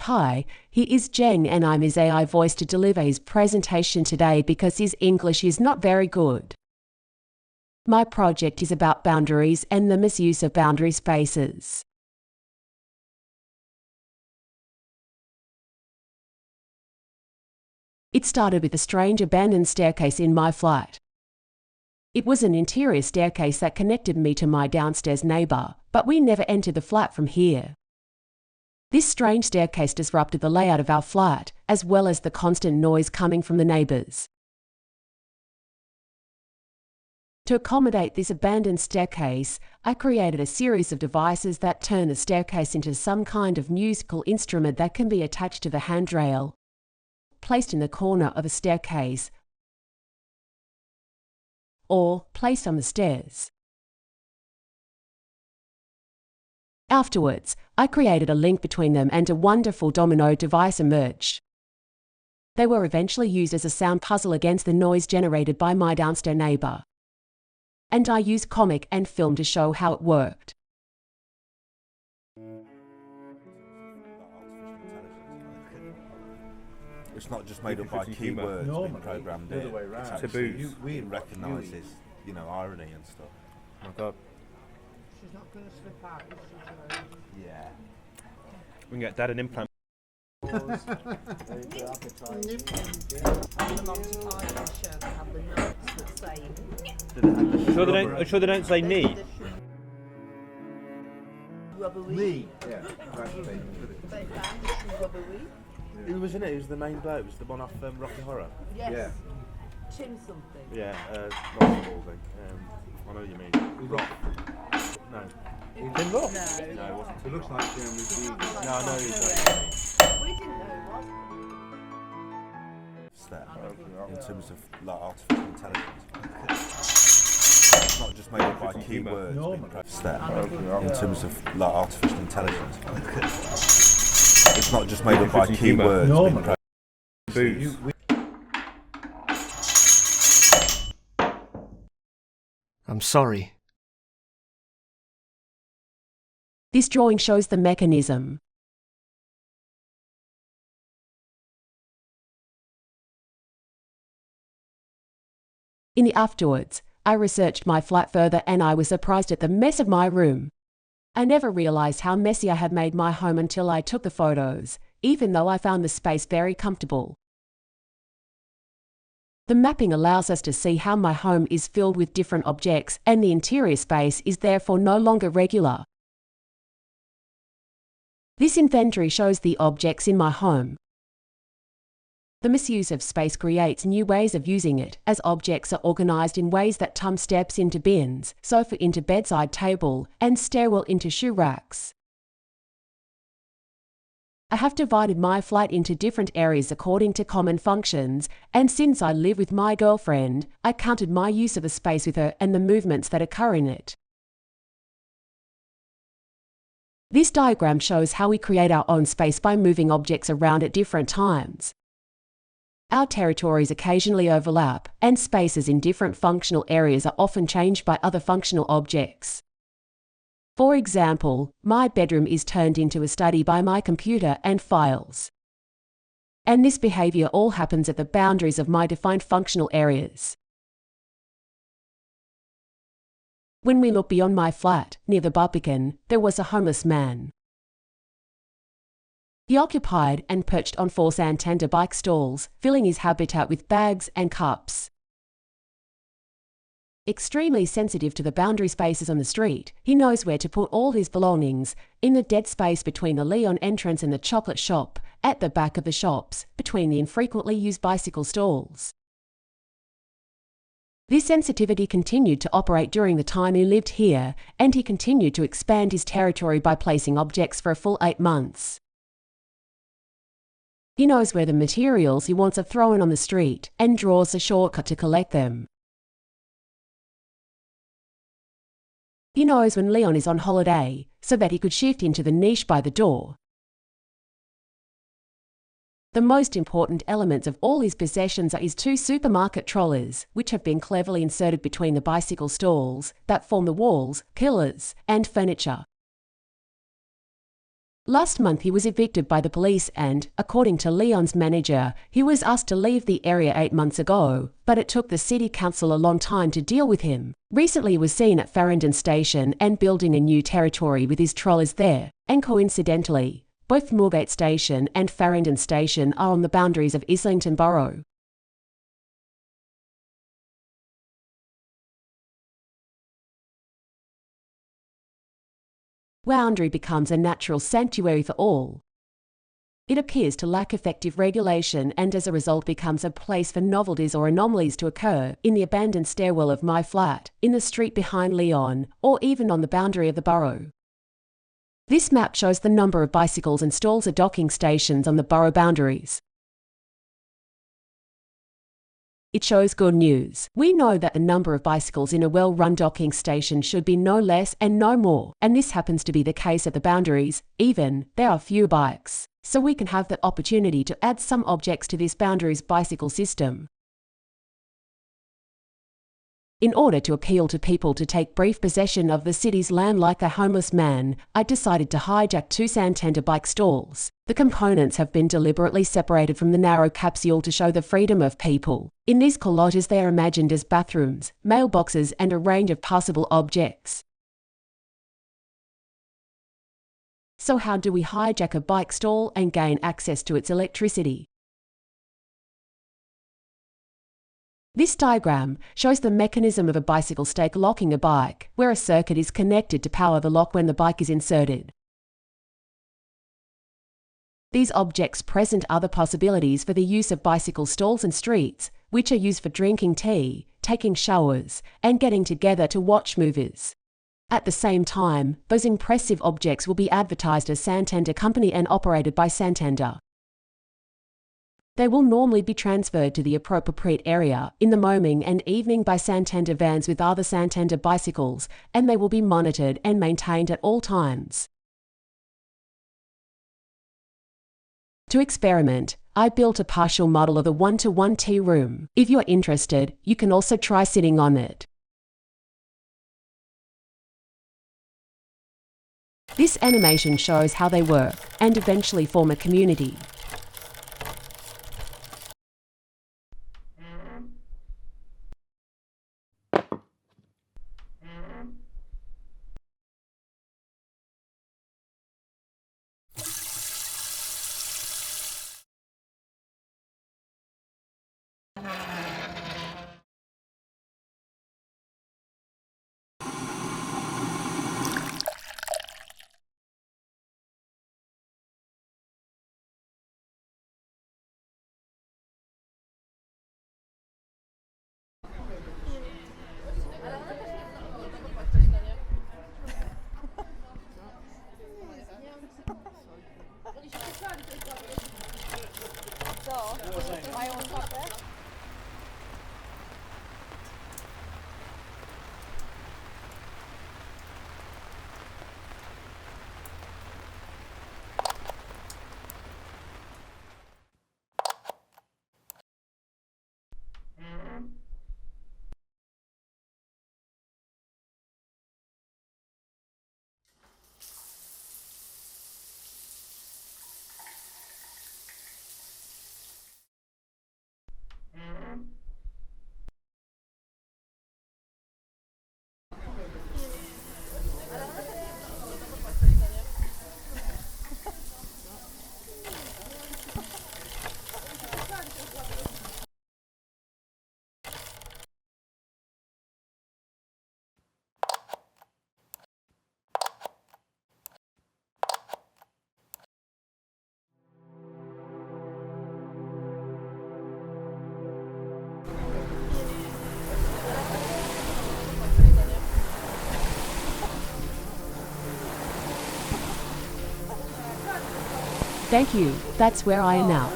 Hi, he is Jen and I'm his AI voice to deliver his presentation today because his English is not very good. My project is about boundaries and the misuse of boundary spaces. It started with a strange abandoned staircase in my flat. It was an interior staircase that connected me to my downstairs neighbour, but we never entered the flat from here. This strange staircase disrupted the layout of our flat, as well as the constant noise coming from the neighbours. To accommodate this abandoned staircase, I created a series of devices that turn the staircase into some kind of musical instrument that can be attached to the handrail, placed in the corner of a staircase, or placed on the stairs. Afterwards, I created a link between them and a wonderful domino device emerged. They were eventually used as a sound puzzle against the noise generated by my downstairs neighbour. And I used comic and film to show how it worked. It's not just made up by keywords being programmed in. Taboos. It recognises, irony and stuff. Oh my god. She's not going to slip out, is she? Yeah. We can get Dad an implant. On the Monty Python show, they have the notes that say... Sure they don't say knee? Rubbery. Yeah. They found some rubbery. Who was in it? Who was the main bloke? It was the one off Rocky Horror? Yes. Yeah. Tim something. Yeah, Ross Balding. I know what you mean. Ross. No. Tim Ross? No. No, it wasn't. It looks like Jeremy Dean. No, I know he's We didn't know it was. Step in terms of artificial intelligence. It's not just made up by keywords being step in terms of artificial intelligence. It's not just made up by keywords being Taboos. I'm sorry. This drawing shows the mechanism. In the afterwards, I researched my flat further and I was surprised at the mess of my room. I never realised how messy I had made my home until I took the photos, even though I found the space very comfortable. The mapping allows us to see how my home is filled with different objects and the interior space is therefore no longer regular. This inventory shows the objects in my home. The misuse of space creates new ways of using it, as objects are organised in ways that turn steps into bins, sofa into bedside table, and stairwell into shoe racks. I have divided my flat into different areas according to common functions, and since I live with my girlfriend, I counted my use of the space with her and the movements that occur in it. This diagram shows how we create our own space by moving objects around at different times. Our territories occasionally overlap, and spaces in different functional areas are often changed by other functional objects. For example, my bedroom is turned into a study by my computer and files. And this behaviour all happens at the boundaries of my defined functional areas. When we look beyond my flat, near the Barbican, there was a homeless man. He occupied and perched on 4 Santander bike stalls, filling his habitat with bags and cups. Extremely sensitive to the boundary spaces on the street, he knows where to put all his belongings, in the dead space between the Leon entrance and the chocolate shop, at the back of the shops, between the infrequently used bicycle stalls. This sensitivity continued to operate during the time he lived here, and he continued to expand his territory by placing objects for a full 8 months. He knows where the materials he wants are thrown on the street and draws a shortcut to collect them. He knows when Leon is on holiday, so that he could shift into the niche by the door. The most important elements of all his possessions are his 2 supermarket trolleys, which have been cleverly inserted between the bicycle stalls that form the walls, pillars, and furniture. Last month he was evicted by the police and, according to Leon's manager, he was asked to leave the area 8 months ago, but it took the city council a long time to deal with him. Recently he was seen at Farringdon Station and building a new territory with his trolleys there, and coincidentally, both Moorgate Station and Farringdon Station are on the boundaries of Islington Borough. Boundary becomes a natural sanctuary for all. It appears to lack effective regulation and as a result becomes a place for novelties or anomalies to occur in the abandoned stairwell of my flat, in the street behind Leon, or even on the boundary of the borough. This map shows the number of bicycles and stalls at docking stations on the borough boundaries. It shows good news. We know that the number of bicycles in a well-run docking station should be no less and no more, and this happens to be the case at the boundaries, even there are few bikes. So we can have the opportunity to add some objects to this boundaries bicycle system. In order to appeal to people to take brief possession of the city's land like a homeless man, I decided to hijack 2 Santander bike stalls. The components have been deliberately separated from the narrow capsule to show the freedom of people. In these collages they are imagined as bathrooms, mailboxes and a range of passable objects. So how do we hijack a bike stall and gain access to its electricity? This diagram shows the mechanism of a bicycle stake locking a bike, where a circuit is connected to power the lock when the bike is inserted. These objects present other possibilities for the use of bicycle stalls and streets, which are used for drinking tea, taking showers, and getting together to watch movies. At the same time, those impressive objects will be advertised as Santander Company and operated by Santander. They will normally be transferred to the appropriate area in the morning and evening by Santander vans with other Santander bicycles, and they will be monitored and maintained at all times. To experiment, I built a partial model of a 1-to-1 tea room. If you are interested, you can also try sitting on it. This animation shows how they work and eventually form a community. Thank you, that's where I am now.